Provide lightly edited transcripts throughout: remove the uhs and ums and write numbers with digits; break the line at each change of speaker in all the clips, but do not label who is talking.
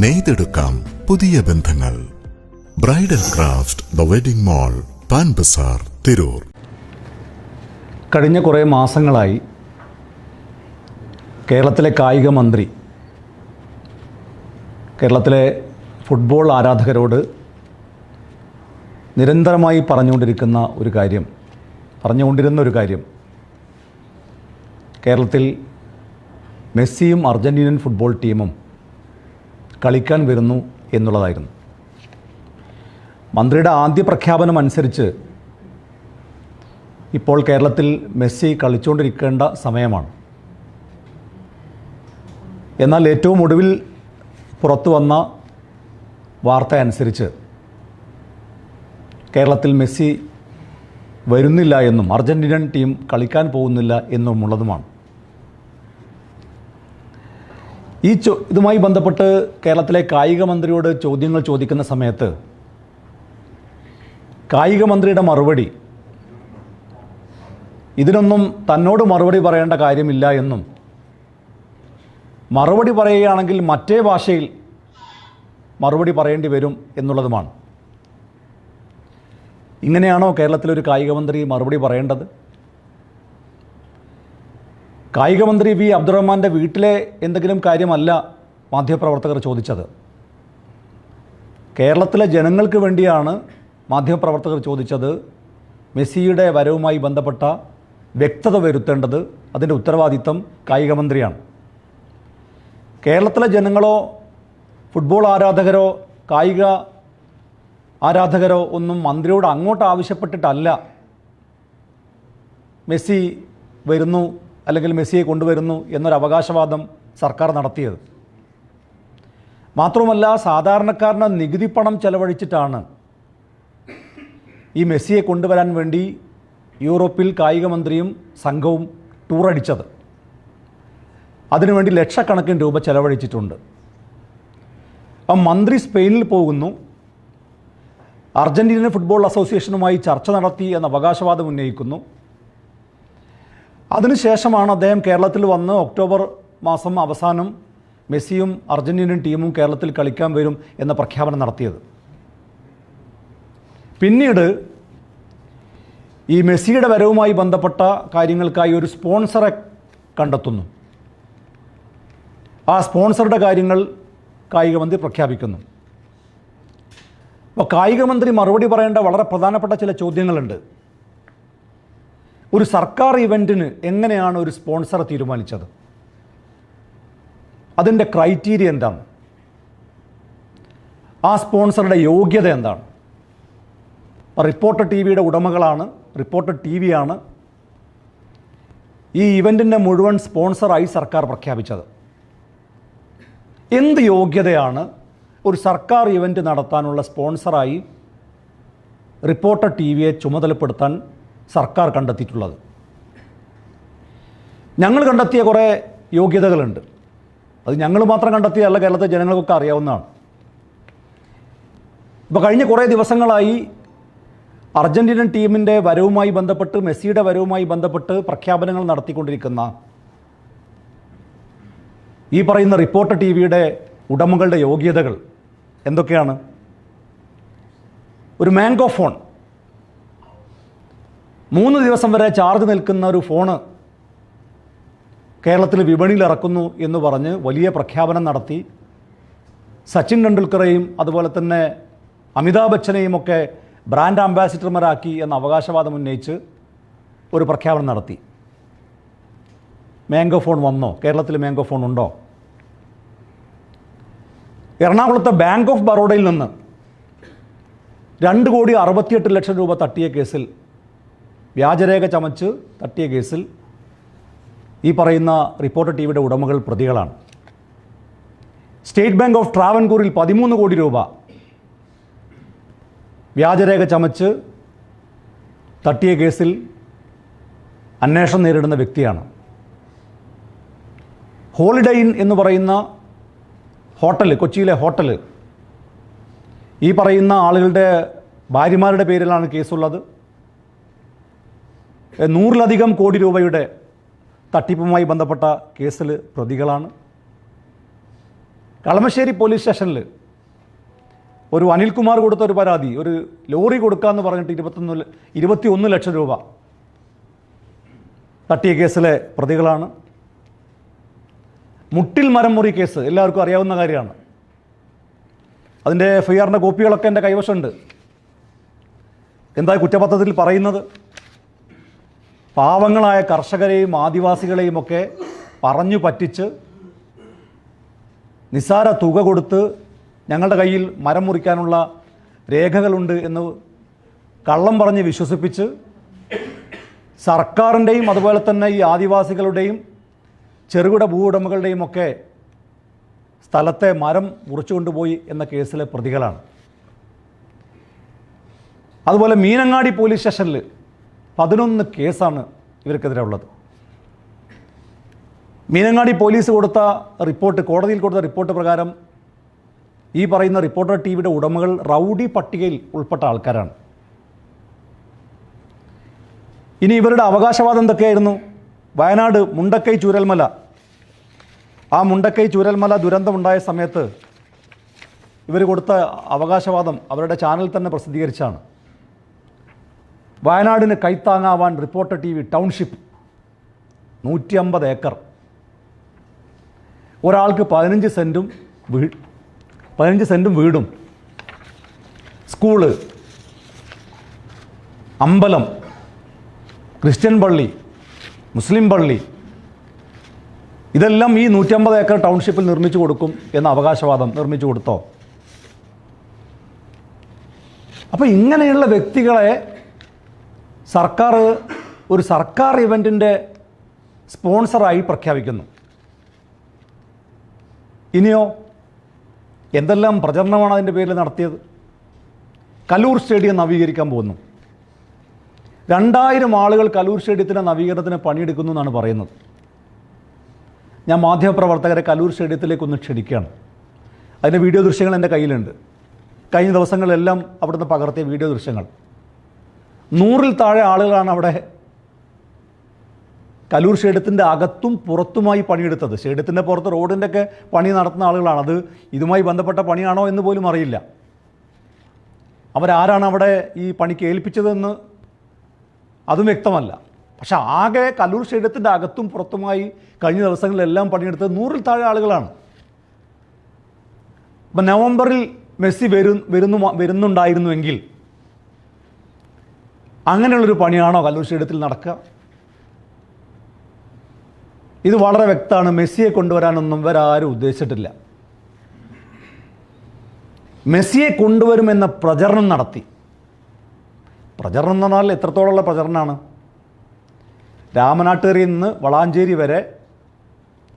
നെയ്തെടുക്കാം പുതിയ ബന്ധങ്ങൾ. Bridal craft the wedding mall, Pan Bazaar, Tirur.
കഴിഞ്ഞ കുറേ മാസങ്ങളായി കേരളത്തിലെ കായിക മന്ത്രി കേരളത്തിലെ ഫുട്ബോൾ ആരാധകരോട് നിരന്തരമായി പറഞ്ഞുകൊണ്ടിരുന്ന ഒരു കാര്യം കേരളത്തിൽ മെസ്സിയും അർജൻറ്റീനൻ ഫുട്ബോൾ ടീമും കളിക്കാൻ വരുന്നു എന്നുള്ളതായിരുന്നു. മന്ത്രിയുടെ ആദ്യ പ്രഖ്യാപനം അനുസരിച്ച് ഇപ്പോൾ കേരളത്തിൽ മെസ്സി കളിച്ചുകൊണ്ടിരിക്കേണ്ട സമയമാണ്. എന്നാൽ ഏറ്റവും ഒടുവിൽ പുറത്തു വന്ന വാർത്ത അനുസരിച്ച് കേരളത്തിൽ മെസ്സി വരുന്നില്ല എന്നും അർജൻറ്റീനൻ ടീം കളിക്കാൻ പോകുന്നില്ല എന്നുമുള്ളതുമാണ്. ഇതുമായി ബന്ധപ്പെട്ട് കേരളത്തിലെ കായിക മന്ത്രിയോട് ചോദ്യങ്ങൾ ചോദിക്കുന്ന സമയത്ത് കായിക മന്ത്രിയുടെ മറുപടി ഇതിനൊന്നും തന്നോട് മറുപടി പറയേണ്ട കാര്യമില്ല എന്നും, മറുപടി പറയുകയാണെങ്കിൽ മറ്റേ ഭാഷയിൽ മറുപടി പറയേണ്ടി വരും എന്നുള്ളതുമാണ്. ഇങ്ങനെയാണോ കേരളത്തിലൊരു കായിക മന്ത്രി മറുപടി പറയേണ്ടത്? കായിക മന്ത്രി വി അബ്ദുറഹ്മാൻ്റെ വീട്ടിലെ എന്തെങ്കിലും കാര്യമല്ല മാധ്യമപ്രവർത്തകർ ചോദിച്ചത്. കേരളത്തിലെ ജനങ്ങൾക്ക് വേണ്ടിയാണ് മാധ്യമപ്രവർത്തകർ ചോദിച്ചത്. മെസ്സിയുടെ വരവുമായി ബന്ധപ്പെട്ട വ്യക്തത വരുത്തേണ്ടത്, അതിൻ്റെ ഉത്തരവാദിത്തം കായിക മന്ത്രിയാണ്. കേരളത്തിലെ ജനങ്ങളോ ഫുട്ബോൾ ആരാധകരോ കായിക ആരാധകരോ ഒന്നും മന്ത്രിയോട് അങ്ങോട്ട് ആവശ്യപ്പെട്ടിട്ടല്ല മെസ്സി വരുന്നു അല്ലെങ്കിൽ മെസ്സിയെ കൊണ്ടുവരുന്നു എന്നൊരു അവകാശവാദം സർക്കാർ നടത്തിയത്. മാത്രമല്ല, സാധാരണക്കാരന് നികുതി പണം ചെലവഴിച്ചിട്ടാണ് ഈ മെസ്സിയെ കൊണ്ടുവരാൻ വേണ്ടി യൂറോപ്പിൽ കായിക മന്ത്രിയും സംഘവും ടൂറടിച്ചത്. അതിനുവേണ്ടി ലക്ഷക്കണക്കിന് രൂപ ചെലവഴിച്ചിട്ടുണ്ട്. മന്ത്രി സ്പെയിനിൽ പോകുന്നു, അർജൻറ്റീന ഫുട്ബോൾ അസോസിയേഷനുമായി ചർച്ച നടത്തി എന്ന അവകാശവാദം ഉന്നയിക്കുന്നു. അതിനുശേഷമാണ് അദ്ദേഹം കേരളത്തിൽ വന്ന് ഒക്ടോബർ മാസം അവസാനം മെസ്സിയും അർജൻറ്റീനൻ ടീമും കേരളത്തിൽ കളിക്കാൻ വരും എന്ന പ്രഖ്യാപനം നടത്തിയത്. പിന്നീട് ഈ മെസ്സിയുടെ വരവുമായി ബന്ധപ്പെട്ട കാര്യങ്ങൾക്കായി ഒരു സ്പോൺസറെ കണ്ടെത്തുന്നു. ആ സ്പോൺസറുടെ കാര്യങ്ങൾ കായിക മന്ത്രി പ്രഖ്യാപിക്കുന്നു. അപ്പോൾ കായിക മന്ത്രി മറുപടി പറയേണ്ട വളരെ പ്രധാനപ്പെട്ട ചില ചോദ്യങ്ങളുണ്ട്. ഒരു സർക്കാർ ഇവൻറ്റിന് എങ്ങനെയാണ് ഒരു സ്പോൺസറെ തീരുമാനിച്ചത്? അതിൻ്റെ ക്രൈറ്റീരിയ എന്താണ്? ആ സ്പോൺസറുടെ യോഗ്യത എന്താണ്? റിപ്പോർട്ടർ ടി വിയുടെ ഉടമകളാണ്, റിപ്പോർട്ടർ ടി വിയാണ് ഈ ഇവൻറ്റിൻ്റെ മുഴുവൻ സ്പോൺസറായി സർക്കാർ പ്രഖ്യാപിച്ചത്. എന്ത് യോഗ്യതയാണ് ഒരു സർക്കാർ ഇവൻറ്റ് നടത്താനുള്ള സ്പോൺസറായി റിപ്പോർട്ടർ ടി വിയെ ചുമതലപ്പെടുത്താൻ സർക്കാർ കണ്ടെത്തിയിട്ടുള്ളത്? ഞങ്ങൾ കണ്ടെത്തിയ കുറേ യോഗ്യതകളുണ്ട്. അത് ഞങ്ങൾ മാത്രം കണ്ടെത്തിയതല്ല, കേരളത്തിലെ ജനങ്ങൾക്കൊക്കെ അറിയാവുന്നതാണ്. ഇപ്പോൾ കഴിഞ്ഞ കുറേ ദിവസങ്ങളായി അർജൻറ്റീനൻ ടീമിൻ്റെ വരവുമായി ബന്ധപ്പെട്ട്, മെസ്സിയുടെ വരവുമായി ബന്ധപ്പെട്ട് പ്രഖ്യാപനങ്ങൾ നടത്തിക്കൊണ്ടിരിക്കുന്ന ഈ പറയുന്ന റിപ്പോർട്ടർ ടി വിയുടെ ഉടമകളുടെ യോഗ്യതകൾ എന്തൊക്കെയാണ്? ഒരു മാംഗോ ഫോൺ, 3 ദിവസം വരെ ചാർജ് നിൽക്കുന്ന ഒരു ഫോണ് കേരളത്തിൽ വിപണിയിൽ ഇറക്കുന്നു എന്ന് പറഞ്ഞ് വലിയ പ്രഖ്യാപനം നടത്തി സച്ചിൻ ടെണ്ടുൽക്കറേയും അതുപോലെ തന്നെ അമിതാഭ് ബച്ചനെയും ഒക്കെ ബ്രാൻഡ് അംബാസിഡർമാരാക്കി എന്ന അവകാശവാദം ഉന്നയിച്ച് ഒരു പ്രഖ്യാപനം നടത്തി. മാംഗോ ഫോൺ വന്നോ? കേരളത്തിൽ മാംഗോ ഫോൺ ഉണ്ടോ? എറണാകുളത്തെ ബാങ്ക് ഓഫ് ബറോഡയിൽ നിന്ന് 2,68,00,000 രൂപ തട്ടിയ കേസിൽ, വ്യാജരേഖ ചമച്ച് തട്ടിയ കേസിൽ ഈ പറയുന്ന റിപ്പോർട്ടർ ടി വിയുടെ ഉടമകൾ പ്രതികളാണ്. സ്റ്റേറ്റ് ബാങ്ക് ഓഫ് ട്രാവൻകൂറിൽ 13 കോടി രൂപ വ്യാജരേഖ ചമച്ച് തട്ടിയ കേസിൽ അന്വേഷണം നേരിടുന്ന വ്യക്തിയാണ്. ഹോളിഡേ ഇൻ എന്ന് പറയുന്ന ഹോട്ടൽ, കൊച്ചിയിലെ ഹോട്ടൽ, ഈ പറയുന്ന ആളുകളുടെ ഭാര്യമാരുടെ പേരിലാണ് കേസുള്ളത്. 100-ലധികം കോടി രൂപയുടെ തട്ടിപ്പുമായി ബന്ധപ്പെട്ട കേസിൽ പ്രതികളാണ്. കളമശ്ശേരി പോലീസ് സ്റ്റേഷനിൽ ഒരു അനിൽകുമാർ കൊടുത്ത ഒരു പരാതി, ഒരു ലോറി കൊടുക്കാമെന്ന് പറഞ്ഞിട്ട് 21 ലക്ഷം രൂപ തട്ടിയ കേസിലെ പ്രതികളാണ്. മുട്ടിൽ മരം മുറി കേസ് എല്ലാവർക്കും അറിയാവുന്ന കാര്യമാണ്. അതിൻ്റെ FIR കോപ്പികളൊക്കെ എൻ്റെ കൈവശമുണ്ട്. എന്താ കുറ്റപത്രത്തിൽ പറയുന്നത്? പാവങ്ങളായ കർഷകരെയും ആദിവാസികളെയും ഒക്കെ പറഞ്ഞു പറ്റിച്ച് നിസ്സാര തുക കൊടുത്ത് ഞങ്ങളുടെ കയ്യിൽ മരം മുറിക്കാനുള്ള രേഖകളുണ്ട് എന്ന് കള്ളം പറഞ്ഞ് വിശ്വസിപ്പിച്ച് സർക്കാരിൻ്റെയും അതുപോലെ തന്നെ ഈ ആദിവാസികളുടെയും ചെറുകിട ഭൂവുടമകളുടെയും ഒക്കെ സ്ഥലത്തെ മരം മുറിച്ചു കൊണ്ടുപോയി എന്ന കേസിലെ പ്രതികളാണ്. അതുപോലെ മീനങ്ങാടി പോലീസ് സ്റ്റേഷനിൽ 11 കേസാണ് ഇവർക്കെതിരെ ഉള്ളത്. മീനങ്ങാടി പോലീസ് കൊടുത്ത റിപ്പോർട്ട്, കോടതിയിൽ കൊടുത്ത റിപ്പോർട്ട് പ്രകാരം ഈ പറയുന്ന റിപ്പോർട്ടർ ടിവിയുടെ ഉടമകൾ റൗഡി പട്ടികയിൽ ഉൾപ്പെട്ട ആൾക്കാരാണ്. ഇനി ഇവരുടെ അവകാശവാദം എന്തൊക്കെയായിരുന്നു? വയനാട് മുണ്ടക്കൈ ചൂരൽമല, ആ മുണ്ടക്കൈ ചൂരൽമല ദുരന്തമുണ്ടായ സമയത്ത് ഇവർ കൊടുത്ത അവകാശവാദം അവരുടെ ചാനൽ തന്നെ പ്രസിദ്ധീകരിച്ചാണ്. വയനാടിന് കൈത്താങ്ങാവാൻ റിപ്പോർട്ടർ ടി വി ടൗൺഷിപ്പ് 150 ഏക്കർ, ഒരാൾക്ക് 15 സെൻറ്റും വീടും, സ്കൂള്, അമ്പലം, ക്രിസ്ത്യൻ പള്ളി, മുസ്ലിം പള്ളി, ഇതെല്ലാം ഈ 150 ഏക്കർ ടൗൺഷിപ്പിൽ നിർമ്മിച്ചു കൊടുക്കും എന്ന അവകാശവാദം നിർമ്മിച്ചു കൊടുത്തോ? അപ്പോൾ ഇങ്ങനെയുള്ള വ്യക്തികളെ സർക്കാർ ഒരു സർക്കാർ ഇവൻറ്റിൻ്റെ സ്പോൺസറായി പ്രഖ്യാപിക്കുന്നു. ഇനിയോ എന്തെല്ലാം പ്രചരണമാണ് അതിൻ്റെ പേരിൽ നടത്തിയത്? കലൂർ സ്റ്റേഡിയം നവീകരിക്കാൻ പോകുന്നു. 2000 ആളുകൾ കലൂർ സ്റ്റേഡിയത്തിൻ്റെ നവീകരണത്തിന് പണിയെടുക്കുന്നു എന്നാണ് പറയുന്നത്. ഞാൻ മാധ്യമപ്രവർത്തകരെ കലൂർ സ്റ്റേഡിയത്തിലേക്കൊന്ന് ക്ഷണിക്കുകയാണ്. അതിൻ്റെ വീഡിയോ ദൃശ്യങ്ങൾ എൻ്റെ കയ്യിലുണ്ട്. കഴിഞ്ഞ ദിവസങ്ങളിലെല്ലാം അവിടുന്ന് പകർത്തിയ വീഡിയോ ദൃശ്യങ്ങൾ. 100-ൽ താഴെ ആളുകളാണ് അവിടെ കലൂർ സ്റ്റേഡിയത്തിൻ്റെ അകത്തും പുറത്തുമായി പണിയെടുത്തത്. സ്റ്റേഡിയത്തിൻ്റെ പുറത്ത് റോഡിൻ്റെ ഒക്കെ പണി നടത്തുന്ന ആളുകളാണ്. അത് ഇതുമായി ബന്ധപ്പെട്ട പണിയാണോ എന്ന് പോലും അറിയില്ല. അവരാരാണ് അവിടെ ഈ പണിക്ക് ഏൽപ്പിച്ചതെന്ന് അതും വ്യക്തമല്ല. പക്ഷെ ആകെ കലൂർ സ്റ്റേഡിയത്തിൻ്റെ അകത്തും പുറത്തുമായി കഴിഞ്ഞ ദിവസങ്ങളിലെല്ലാം പണിയെടുത്തത് 100-ൽ താഴെ ആളുകളാണ്. അപ്പം നവംബറിൽ മെസ്സി വരുന്നുണ്ടായിരുന്നുവെങ്കിൽ അങ്ങനെയുള്ളൊരു പണിയാണോ കലൂർ സ്റ്റേഡിയത്തിൽ നടക്കുക? ഇത് വളരെ വ്യക്തമാണ്. മെസ്സിയെ കൊണ്ടുവരാനൊന്നും ഇവരാരും ഉദ്ദേശിച്ചിട്ടില്ല. മെസ്സിയെ കൊണ്ടുവരുമെന്ന പ്രചരണം നടത്തി. പ്രചരണം എന്ന് പറഞ്ഞാൽ എത്രത്തോളമുള്ള പ്രചരണമാണ്? രാമനാട്ടുകരയിൽ നിന്ന് വളാഞ്ചേരി വരെ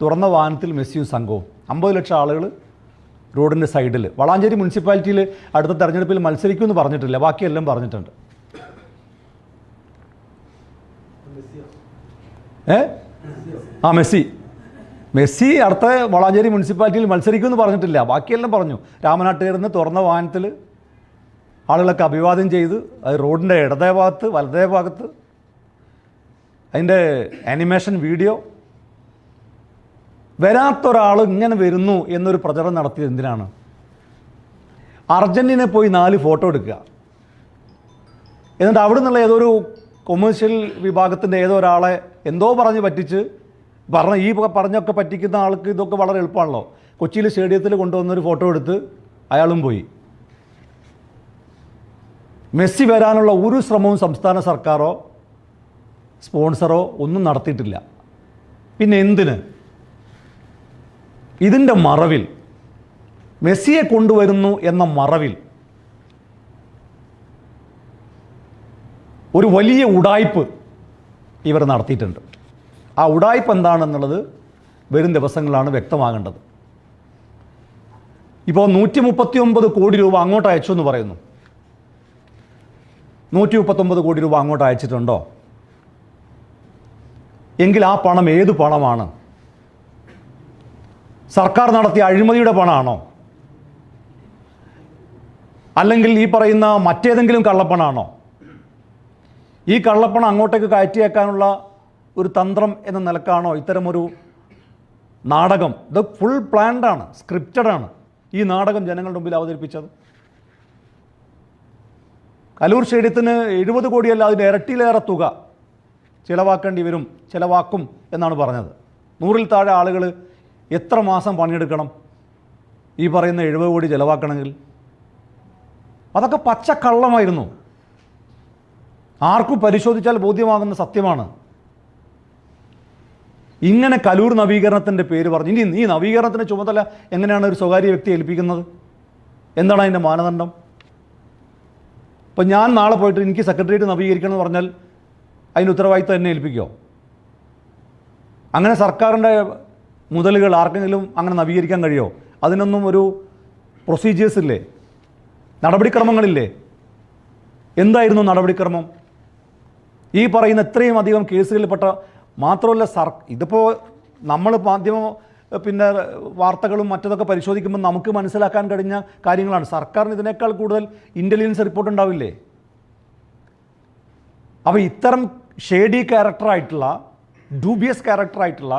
തുറന്ന വാഹനത്തിൽ മെസ്സിയും സംഘവും 50 ലക്ഷം ആളുകൾ റോഡിൻ്റെ സൈഡിൽ. വളാഞ്ചേരി മുനിസിപ്പാലിറ്റിയിൽ അടുത്ത തെരഞ്ഞെടുപ്പിൽ മത്സരിക്കുമെന്ന് പറഞ്ഞിട്ടില്ല, ബാക്കിയെല്ലാം പറഞ്ഞിട്ടുണ്ട്. മെസ്സി അടുത്ത വളാഞ്ചേരി മുനിസിപ്പാലിറ്റിയിൽ മത്സരിക്കുമെന്ന് പറഞ്ഞിട്ടില്ല, ബാക്കിയെല്ലാം പറഞ്ഞു. രാമനാട്ടുകരയിൽ നിന്ന് തുറന്ന വാഹനത്തിൽ ആളുകളൊക്കെ അഭിവാദ്യം ചെയ്ത് അത് റോഡിൻ്റെ ഇടതേ ഭാഗത്ത് വലതേ ഭാഗത്ത് അതിൻ്റെ ആനിമേഷൻ വീഡിയോ. വരാത്തൊരാൾ ഇങ്ങനെ വരുന്നു എന്നൊരു പ്രചരണം നടത്തിയത് എന്തിനാണ്? അർജൻറ്റീനയിൽ പോയി 4 ഫോട്ടോ എടുക്കുക, എന്നിട്ട് അവിടെ നിന്നുള്ള ഏതൊരു കൊമേഴ്ഷ്യൽ വിഭാഗത്തിൻ്റെ ഏതോ ഒരാളെ എന്തോ പറഞ്ഞ് പറ്റിച്ച് ഈ പറഞ്ഞൊക്കെ പറ്റിക്കുന്ന ആൾക്ക് ഇതൊക്കെ വളരെ എളുപ്പമാണല്ലോ. കൊച്ചിയിൽ സ്റ്റേഡിയത്തിൽ കൊണ്ടുവന്നൊരു ഫോട്ടോ എടുത്ത് അയാളും പോയി. മെസ്സി വരാനുള്ള ഒരു ശ്രമവും സംസ്ഥാന സർക്കാരോ സ്പോൺസറോ ഒന്നും നടത്തിയിട്ടില്ല. പിന്നെ എന്തിന്? ഇതിൻ്റെ മറവിൽ, മെസ്സിയെ കൊണ്ടുവരുന്നു എന്ന മറവിൽ ഒരു വലിയ ഉഡായിപ്പ് ഇവർ നടത്തിയിട്ടുണ്ട്. ആ ഉഡായിപ്പ് എന്താണെന്നുള്ളത് വരും ദിവസങ്ങളാണ് വ്യക്തമാകേണ്ടത്. ഇപ്പോൾ 139 കോടി രൂപ അങ്ങോട്ട് അയച്ചു എന്ന് പറയുന്നു. 139 കോടി രൂപ അങ്ങോട്ട് അയച്ചിട്ടുണ്ടോ? എങ്കിൽ ആ പണം ഏത് പണമാണ്? സർക്കാർ നടത്തിയ അഴിമതിയുടെ പണമാണോ? അല്ലെങ്കിൽ ഈ പറയുന്ന മറ്റേതെങ്കിലും കള്ളപ്പണമാണോ? ഈ കള്ളപ്പണം അങ്ങോട്ടേക്ക് കയറ്റിയേക്കാനുള്ള ഒരു തന്ത്രം എന്ന നിലക്കാണോ ഇത്തരമൊരു നാടകം, ഇത് ഫുൾ പ്ലാൻഡാണ്, സ്ക്രിപ്റ്റഡാണ് ഈ നാടകം ജനങ്ങളുടെ മുമ്പിൽ അവതരിപ്പിച്ചത്. കലൂർ സ്റ്റേഡിയത്തിന് 70 കോടിയല്ല, അതിൻ്റെ ഇരട്ടിയിലേറെ തുക ചിലവാക്കേണ്ടി വരും, ചിലവാക്കും എന്നാണ് പറഞ്ഞത്. 100-ൽ താഴെ ആളുകൾ എത്ര മാസം പണിയെടുക്കണം ഈ പറയുന്ന 70 കോടി ചിലവാക്കണമെങ്കിൽ? അതൊക്കെ പച്ചക്കള്ളമായിരുന്നു. ആർക്കും പരിശോധിച്ചാൽ ബോധ്യമാകുന്ന സത്യമാണ്. ഇങ്ങനെ കലൂർ നവീകരണത്തിൻ്റെ പേര് പറഞ്ഞ് ഇനി ഈ നവീകരണത്തിൻ്റെ ചുമതല എങ്ങനെയാണ് ഒരു സ്വകാര്യ വ്യക്തി ഏൽപ്പിക്കുന്നത്? എന്താണ് അതിൻ്റെ മാനദണ്ഡം? ഇപ്പം ഞാൻ നാളെ പോയിട്ട് എനിക്ക് സെക്രട്ടേറിയറ്റ് നവീകരിക്കണം എന്ന് പറഞ്ഞാൽ അതിന് ഉത്തരവാദിത്തം എന്നെ ഏൽപ്പിക്കുമോ? അങ്ങനെ സർക്കാരിൻ്റെ മുതലുകൾ ആർക്കെങ്കിലും അങ്ങനെ നവീകരിക്കാൻ കഴിയുമോ? അതിനൊന്നും ഒരു പ്രൊസീജിയേഴ്സ് ഇല്ലേ? നടപടിക്രമങ്ങളില്ലേ? എന്തായിരുന്നു നടപടിക്രമം? ഈ പറയുന്ന ഇത്രയും അധികം കേസുകളിൽപ്പെട്ട മാത്രമല്ല ഇതിപ്പോൾ നമ്മൾ മാധ്യമ പിന്നെ വാർത്തകളും മറ്റതൊക്കെ പരിശോധിക്കുമ്പോൾ നമുക്ക് മനസ്സിലാക്കാൻ കഴിഞ്ഞ കാര്യങ്ങളാണ്. സർക്കാരിന് ഇതിനേക്കാൾ കൂടുതൽ ഇൻ്റലിജൻസ് റിപ്പോർട്ട് ഉണ്ടാവില്ലേ? അപ്പോൾ ഇത്തരം ഷേഡി ക്യാരക്ടറായിട്ടുള്ള, ഡൂബിയസ് ക്യാരക്ടറായിട്ടുള്ള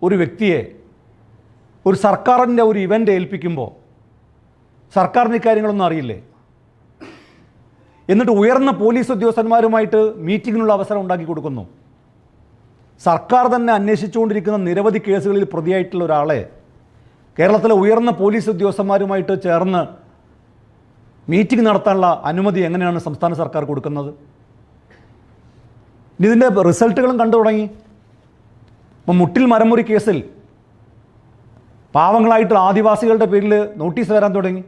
ഒരു വ്യക്തിയെ ഒരു സർക്കാരിൻ്റെ ഒരു ഇവൻ്റ് ഏൽപ്പിക്കുമ്പോൾ സർക്കാരിന് ഇക്കാര്യങ്ങളൊന്നും അറിയില്ലേ? എന്നിട്ട് ഉയർന്ന പോലീസ് ഉദ്യോഗസ്ഥന്മാരുമായിട്ട് മീറ്റിങ്ങിനുള്ള അവസരം ഉണ്ടാക്കി കൊടുക്കുന്നു. സർക്കാർ തന്നെ അന്വേഷിച്ചുകൊണ്ടിരിക്കുന്ന നിരവധി കേസുകളിൽ പ്രതിയായിട്ടുള്ള ഒരാളെ കേരളത്തിലെ ഉയർന്ന പോലീസ് ഉദ്യോഗസ്ഥന്മാരുമായിട്ട് ചേർന്ന് മീറ്റിംഗ് നടത്താനുള്ള അനുമതി എങ്ങനെയാണ് സംസ്ഥാന സർക്കാർ കൊടുക്കുന്നത്? ഇതിൻ്റെ റിസൾട്ടുകളും കണ്ടു തുടങ്ങി. ഇപ്പം മുട്ടിൽ മരമുറി കേസിൽ പാവങ്ങളായിട്ടുള്ള ആദിവാസികളുടെ പേരിൽ നോട്ടീസ് വരാൻ തുടങ്ങി.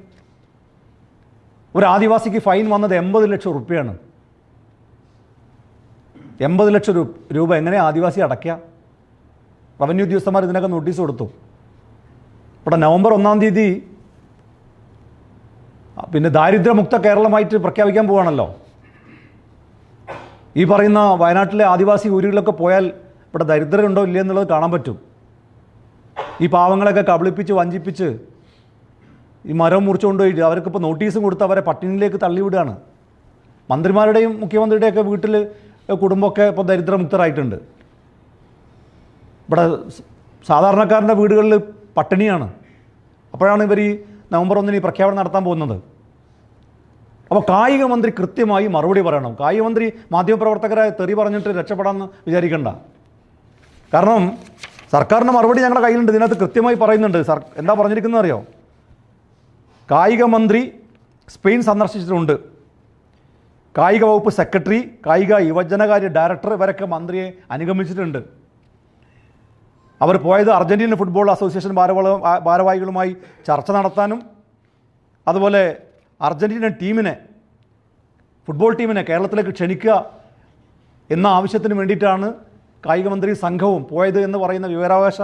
ഒരു ആദിവാസിക്ക് ഫൈൻ വന്നത് 80 ലക്ഷം റുപ്യയാണ്. 80 ലക്ഷം രൂപ എങ്ങനെ ആദിവാസി അടയ്ക്കുക? റവന്യൂ ഉദ്യോഗസ്ഥന്മാർ ഇതിനൊക്കെ നോട്ടീസ് കൊടുത്തു. ഇവിടെ നവംബർ 1-ാം തീയതി പിന്നെ ദാരിദ്ര്യമുക്ത കേരളമായിട്ട് പ്രഖ്യാപിക്കാൻ പോവാണല്ലോ. ഈ പറയുന്ന വയനാട്ടിലെ ആദിവാസി ഊരുകളിലൊക്കെ പോയാൽ ഇവിടെ ദരിദ്രരുണ്ടോ ഇല്ലേ എന്നുള്ളത് കാണാൻ പറ്റും. ഈ പാവങ്ങളൊക്കെ കബളിപ്പിച്ച് വഞ്ചിപ്പിച്ച് ഈ മരം മുറിച്ചുകൊണ്ടുപോയി അവർക്കിപ്പോൾ നോട്ടീസും കൊടുത്ത് അവരെ പട്ടിണിയിലേക്ക് തള്ളിവിടുകയാണ്. മന്ത്രിമാരുടെയും മുഖ്യമന്ത്രിയുടെയൊക്കെ വീട്ടിൽ കുടുംബമൊക്കെ ഇപ്പോൾ ദരിദ്രമുക്തരായിട്ടുണ്ട്. ഇവിടെ സാധാരണക്കാരൻ്റെ വീടുകളിൽ പട്ടിണിയാണ്. അപ്പോഴാണ് ഇവർ ഈ നവംബർ 1-ന് ഈ പ്രഖ്യാപനം നടത്താൻ പോകുന്നത്. അപ്പോൾ കായിക മന്ത്രി കൃത്യമായി മറുപടി പറയണം. കായിക മന്ത്രി മാധ്യമപ്രവർത്തകരെ തെറി പറഞ്ഞിട്ട് രക്ഷപ്പെടാമെന്ന് വിചാരിക്കണ്ട. കാരണം സർക്കാരിൻ്റെ മറുപടി ഞങ്ങളുടെ കയ്യിലുണ്ട്. ഇതിനകത്ത് കൃത്യമായി പറയുന്നുണ്ട്. എന്താ പറഞ്ഞിരിക്കുന്നത് അറിയോ? കായിക മന്ത്രി സ്പെയിൻ സന്ദർശിച്ചിട്ടുണ്ട്. കായിക വകുപ്പ് സെക്രട്ടറി, കായിക യുവജനകാര്യ ഡയറക്ടർ ഇവരൊക്കെ മന്ത്രിയെ അനുഗമിച്ചിട്ടുണ്ട്. അവർ പോയത് അർജൻറ്റീന ഫുട്ബോൾ അസോസിയേഷൻ ഭാരവാഹികളുമായി ചർച്ച നടത്താനും അതുപോലെ അർജൻറ്റീന ടീമിനെ, ഫുട്ബോൾ ടീമിനെ കേരളത്തിലേക്ക് ക്ഷണിക്കുക എന്ന ആവശ്യത്തിന് വേണ്ടിയിട്ടാണ് കായിക മന്ത്രി സംഘവും പോയത് എന്ന് പറയുന്ന വിവരാവകാശ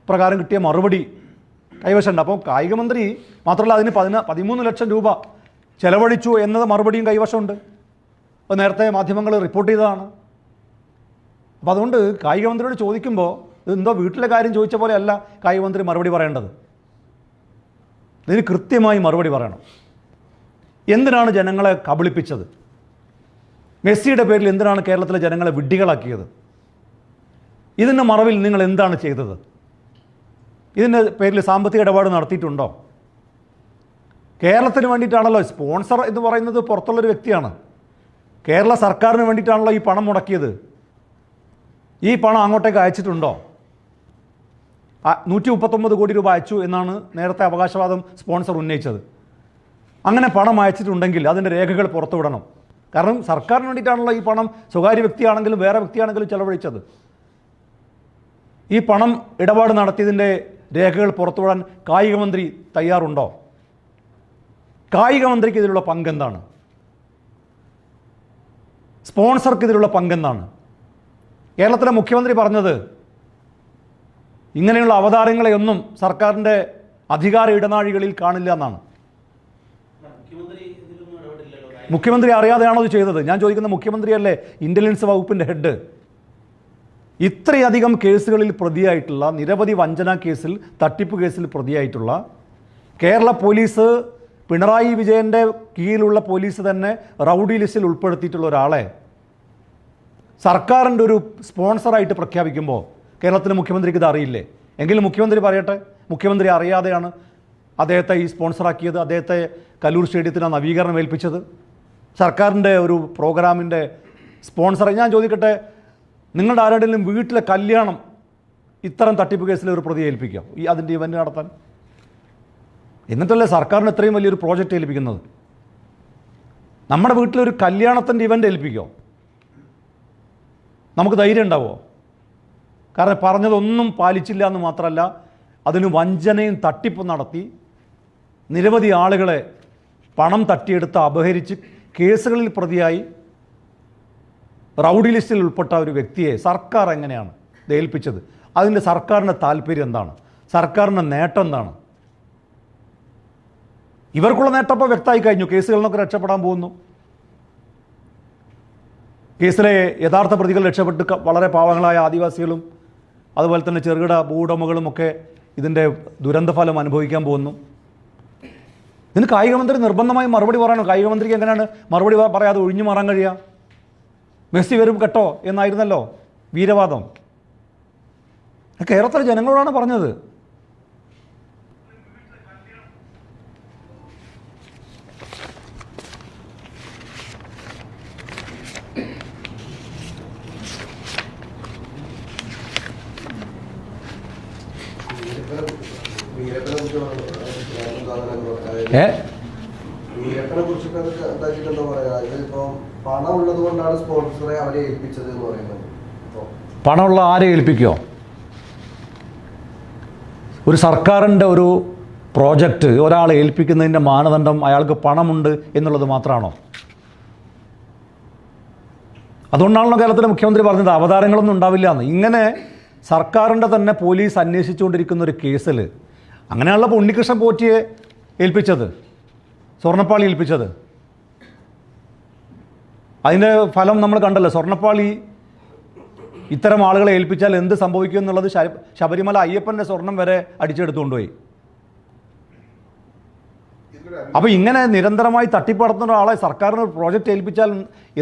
പ്രകാരം കിട്ടിയ മറുപടി കൈവശമുണ്ട്. അപ്പോൾ കായിക മന്ത്രി മാത്രമല്ല അതിന് 13 ലക്ഷം രൂപ ചെലവഴിച്ചു എന്നത് മറുപടിയും കൈവശമുണ്ട്. അത് നേരത്തെ മാധ്യമങ്ങൾ റിപ്പോർട്ട് ചെയ്തതാണ്. അപ്പോൾ അതുകൊണ്ട് കായിക മന്ത്രിയോട് ചോദിക്കുമ്പോൾ ഇതെന്തോ വീട്ടിലെ കാര്യം ചോദിച്ച പോലെ അല്ല കായിക മന്ത്രി മറുപടി പറയേണ്ടത്. ഇതിന് കൃത്യമായി മറുപടി പറയണം. എന്തിനാണ് ജനങ്ങളെ കബളിപ്പിച്ചത്? മെസ്സിയുടെ പേരിൽ എന്തിനാണ് കേരളത്തിലെ ജനങ്ങളെ വിഡ്ഢികളാക്കിയത്? ഇതിൻ്റെ മറവിൽ നിങ്ങൾ എന്താണ് ചെയ്തത്? ഇതിൻ്റെ പേരിൽ സാമ്പത്തിക ഇടപാട് നടത്തിയിട്ടുണ്ടോ? കേരളത്തിന് വേണ്ടിയിട്ടാണല്ലോ സ്പോൺസർ എന്ന് പറയുന്നത്, പുറത്തുള്ളൊരു വ്യക്തിയാണ്. കേരള സർക്കാരിന് വേണ്ടിയിട്ടാണല്ലോ ഈ പണം മുടക്കിയത്. ഈ പണം അങ്ങോട്ടേക്ക് അയച്ചിട്ടുണ്ടോ? 139 കോടി രൂപ അയച്ചു എന്നാണ് നേരത്തെ അവകാശവാദം സ്പോൺസർ ഉന്നയിച്ചത്. അങ്ങനെ പണം അയച്ചിട്ടുണ്ടെങ്കിൽ അതിൻ്റെ രേഖകൾ പുറത്തുവിടണം. കാരണം സർക്കാരിന് വേണ്ടിയിട്ടാണല്ലോ ഈ പണം സ്വകാര്യ വ്യക്തിയാണെങ്കിലും വേറെ വ്യക്തിയാണെങ്കിലും ചെലവഴിച്ചത്. ഈ പണം ഇടപാട് നടത്തിയതിൻ്റെ രേഖകൾ പുറത്തുവിടാൻ കായിക മന്ത്രി തയ്യാറുണ്ടോ? കായിക മന്ത്രിക്ക് ഇതിലുള്ള പങ്കെന്താണ്? സ്പോൺസർക്ക് ഇതിലുള്ള പങ്കെന്താണ്? കേരളത്തിലെ മുഖ്യമന്ത്രി പറഞ്ഞത് ഇങ്ങനെയുള്ള അവതാരങ്ങളെയൊന്നും സർക്കാരിൻ്റെ അധികാര ഇടനാഴികളിൽ കാണില്ല എന്നാണ്. മുഖ്യമന്ത്രി അറിയാതെയാണോ ഇത് ചെയ്തത്? ഞാൻ ചോദിക്കുന്ന മുഖ്യമന്ത്രിയല്ലേ ഇൻ്റലിജൻസ് വകുപ്പിൻ്റെ ഹെഡ്. ഇത്രയധികം കേസുകളിൽ പ്രതിയായിട്ടുള്ള, നിരവധി വഞ്ചനാ കേസിൽ, തട്ടിപ്പ് കേസിൽ പ്രതിയായിട്ടുള്ള കേരള പോലീസ്, പിണറായി വിജയൻ്റെ കീഴിലുള്ള പോലീസ് തന്നെ റൗഡി ലിസ്റ്റിൽ ഉൾപ്പെടുത്തിയിട്ടുള്ള ഒരാളെ സർക്കാരിൻ്റെ ഒരു സ്പോൺസറായിട്ട് പ്രഖ്യാപിക്കുമ്പോൾ കേരളത്തിലെ മുഖ്യമന്ത്രിക്ക് ഇത് അറിയില്ലേ? എങ്കിലും മുഖ്യമന്ത്രി പറയട്ടെ. മുഖ്യമന്ത്രി അറിയാതെയാണ് അദ്ദേഹത്തെ ഈ സ്പോൺസറാക്കിയത്, അദ്ദേഹത്തെ കല്ലൂർ സ്റ്റേഡിയത്തിന് നവീകരണം ഏൽപ്പിച്ചത്, സർക്കാരിൻ്റെ ഒരു പ്രോഗ്രാമിൻ്റെ സ്പോൺസർ. ഞാൻ ചോദിക്കട്ടെ, നിങ്ങളുടെ ആരുടെയും വീട്ടിലെ കല്യാണം ഇത്തരം തട്ടിപ്പ് കേസിൽ ഒരു പ്രതിയെ ഏൽപ്പിക്കാം ഈ അതിൻ്റെ ഇവൻ്റ് നടത്താൻ? എന്നിട്ടല്ലേ സർക്കാരിന് ഇത്രയും വലിയൊരു പ്രോജക്റ്റ് ഏൽപ്പിക്കുന്നത്? നമ്മുടെ വീട്ടിലൊരു കല്യാണത്തിൻ്റെ ഇവൻ്റ് ഏൽപ്പിക്കുമോ? നമുക്ക് ധൈര്യം ഉണ്ടാവുമോ? കാരണം പറഞ്ഞതൊന്നും പാലിച്ചില്ല എന്ന് മാത്രമല്ല, അതിന് വഞ്ചനയും തട്ടിപ്പും നടത്തി നിരവധി ആളുകളെ പണം തട്ടിയെടുത്ത് അപഹരിച്ച് കേസുകളിൽ പ്രതിയായി റൗഡി ലിസ്റ്റിൽ ഉൾപ്പെട്ട ഒരു വ്യക്തിയെ സർക്കാർ എങ്ങനെയാണ് ഇത് ഏൽപ്പിച്ചത്? അതിൻ്റെ സർക്കാരിൻ്റെ താല്പര്യം എന്താണ്? സർക്കാരിൻ്റെ നേട്ടം എന്താണ്? ഇവർക്കുള്ള നേട്ടം ഇപ്പോൾ വ്യക്തമായി കഴിഞ്ഞു. കേസുകളിൽ നിന്നൊക്കെ രക്ഷപ്പെടാൻ പോകുന്നു. കേസിലെ യഥാർത്ഥ പ്രതികൾ രക്ഷപ്പെട്ട് വളരെ പാവങ്ങളായ ആദിവാസികളും അതുപോലെ തന്നെ ചെറുകിട ഭൂവുടമകളും ഒക്കെ ഇതിൻ്റെ ദുരന്തഫലം അനുഭവിക്കാൻ പോകുന്നു. ഇതിന് കായികമന്ത്രി നിർബന്ധമായി മറുപടി പറയണം. കായികമന്ത്രിക്ക് എങ്ങനെയാണ് മറുപടി പറയാതെ ഒഴിഞ്ഞു മാറാൻ കഴിയുക? മെസ്സി വരും കേട്ടോ എന്നായിരുന്നല്ലോ വീരവാദം. കേരളത്തിലെ ജനങ്ങളോടാണ് പറഞ്ഞത്. പണമുള്ള ആരെ ഏൽപ്പിക്കുമോ? ഒരു സർക്കാരിൻ്റെ ഒരു പ്രോജക്റ്റ് ഒരാളെ ഏൽപ്പിക്കുന്നതിൻ്റെ മാനദണ്ഡം അയാൾക്ക് പണമുണ്ട് എന്നുള്ളത് മാത്രമാണോ? അതുകൊണ്ടാണല്ലോ കേരളത്തിലെ മുഖ്യമന്ത്രി പറഞ്ഞത് അവതാരങ്ങളൊന്നും ഉണ്ടാവില്ല എന്ന്. ഇങ്ങനെ സർക്കാരിൻ്റെ തന്നെ പോലീസ് അന്വേഷിച്ചുകൊണ്ടിരിക്കുന്ന ഒരു കേസിൽ അങ്ങനെയുള്ള ഉണ്ണികൃഷ്ണൻ പോറ്റിയെ ഏൽപ്പിച്ചത്, സ്വർണ്ണപ്പാളി ഏൽപ്പിച്ചത്, അതിൻ്റെ ഫലം നമ്മൾ കണ്ടല്ലോ. സ്വർണ്ണപ്പാളി ഇത്തരം ആളുകളെ ഏൽപ്പിച്ചാൽ എന്ത് സംഭവിക്കും എന്നുള്ളത് ശബരിമല അയ്യപ്പൻ്റെ സ്വർണം വരെ അടിച്ചെടുത്തുകൊണ്ടുപോയി. അപ്പോൾ ഇങ്ങനെ നിരന്തരമായി തട്ടിപ്പടത്തുന്ന ഒരാളെ സർക്കാരിന് ഒരു പ്രോജക്റ്റ് ഏൽപ്പിച്ചാൽ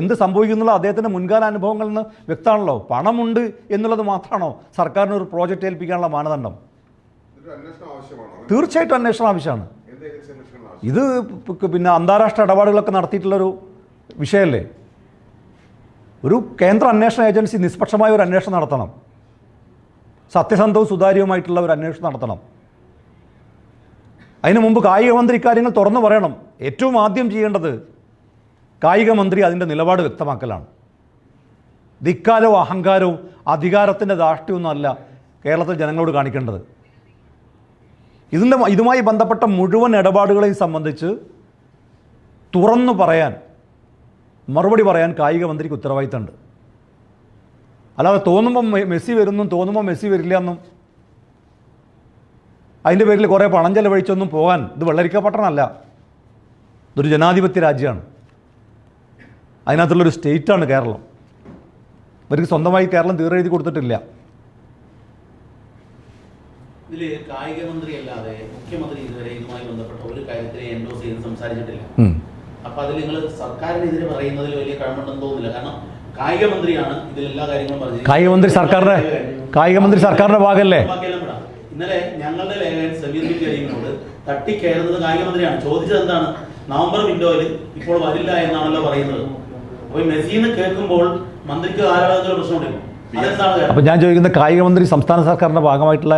എന്ത് സംഭവിക്കും എന്നുള്ള അദ്ദേഹത്തിൻ്റെ മുൻകാല അനുഭവങ്ങളിൽ നിന്ന് വ്യക്തമാണല്ലോ. പണമുണ്ട് എന്നുള്ളത് മാത്രമാണോ സർക്കാരിന് ഒരു പ്രോജക്റ്റ് ഏൽപ്പിക്കാനുള്ള മാനദണ്ഡം? തീർച്ചയായിട്ടും അന്വേഷണം ആവശ്യമാണ്. ഇത് പിന്നെ അന്താരാഷ്ട്ര ഇടപാടുകളൊക്കെ നടത്തിയിട്ടുള്ളൊരു വിഷയമല്ലേ? ഒരു കേന്ദ്ര അന്വേഷണ ഏജൻസി നിഷ്പക്ഷമായ ഒരു അന്വേഷണം നടത്തണം. സത്യസന്ധവും സുതാര്യവുമായിട്ടുള്ള ഒരു അന്വേഷണം നടത്തണം. അതിനു മുമ്പ് കായിക മന്ത്രി ഇക്കാര്യങ്ങൾ തുറന്നു പറയണം. ഏറ്റവും ആദ്യം ചെയ്യേണ്ടത് കായിക മന്ത്രി അതിൻ്റെ നിലപാട് വ്യക്തമാക്കലാണ്. ധിക്കാരവും അഹങ്കാരവും അധികാരത്തിൻ്റെ ധാർഷ്ട്യമൊന്നുമല്ല കേരളത്തിൽ ജനങ്ങളോട് കാണിക്കേണ്ടത്. ഇതുമായി ബന്ധപ്പെട്ട മുഴുവൻ ഇടപാടുകളെയും സംബന്ധിച്ച് തുറന്നു പറയാൻ, മറുപടി പറയാൻ കായിക മന്ത്രിക്ക് ഉത്തരവാദിത്തമുണ്ട്. അല്ലാതെ തോന്നുമ്പം മെസ്സി വരുന്നും തോന്നുമ്പോൾ മെസ്സി വരില്ല എന്നും അതിൻ്റെ പേരിൽ കുറേ പണം ചെലവഴിച്ചൊന്നും പോകാൻ ഇത് വെള്ളരിക്കപ്പട്ടണമല്ല. ഇതൊരു ജനാധിപത്യ രാജ്യമാണ്. അതിനകത്തുള്ളൊരു സ്റ്റേറ്റാണ് കേരളം. ഇവർക്ക് സ്വന്തമായി കേരളം തീരെഴുതി കൊടുത്തിട്ടില്ല.
ഇതിൽ കായിക മന്ത്രി അല്ലാതെ മുഖ്യമന്ത്രി ഇതുവരെ ഇതുമായി ബന്ധപ്പെട്ട ഒരു കാര്യത്തിനെ എൻഡോസ് ചെയ്ത് സംസാരിച്ചിട്ടില്ല. അപ്പൊ അതിൽ നിങ്ങൾ സർക്കാരിനെതിരെ പറയുന്നതിൽ വലിയ കഴമ്പുണ്ടെന്ന് തോന്നുന്നില്ല. കാരണം കായിക മന്ത്രിയാണ് ഇതിലെല്ലാ കാര്യങ്ങളും പറഞ്ഞത്. കായിക മന്ത്രി സർക്കാരിന്റെ ഭാഗമല്ലേ? ഇന്നലെ ഞങ്ങളുടെ ലേഖകൻ സമീർ ബിൻ കരീമിനോട് തട്ടിക്കയറുന്നത് കായിക മന്ത്രിയാണ്. ചോദിച്ചത് എന്താണ്? നവംബർ വിൻഡോയിൽ ഇപ്പോൾ വരില്ല എന്നാണല്ലോ പറയുന്നത്. അപ്പൊ മെസ്സിന്ന് കേൾക്കുമ്പോൾ മന്ത്രിക്ക് ആരാധന പ്രശ്നമുണ്ടല്ലോ.
അപ്പൊ ഞാൻ ചോദിക്കുന്ന കായിക മന്ത്രി സംസ്ഥാന സർക്കാരിന്റെ ഭാഗമായിട്ടുള്ള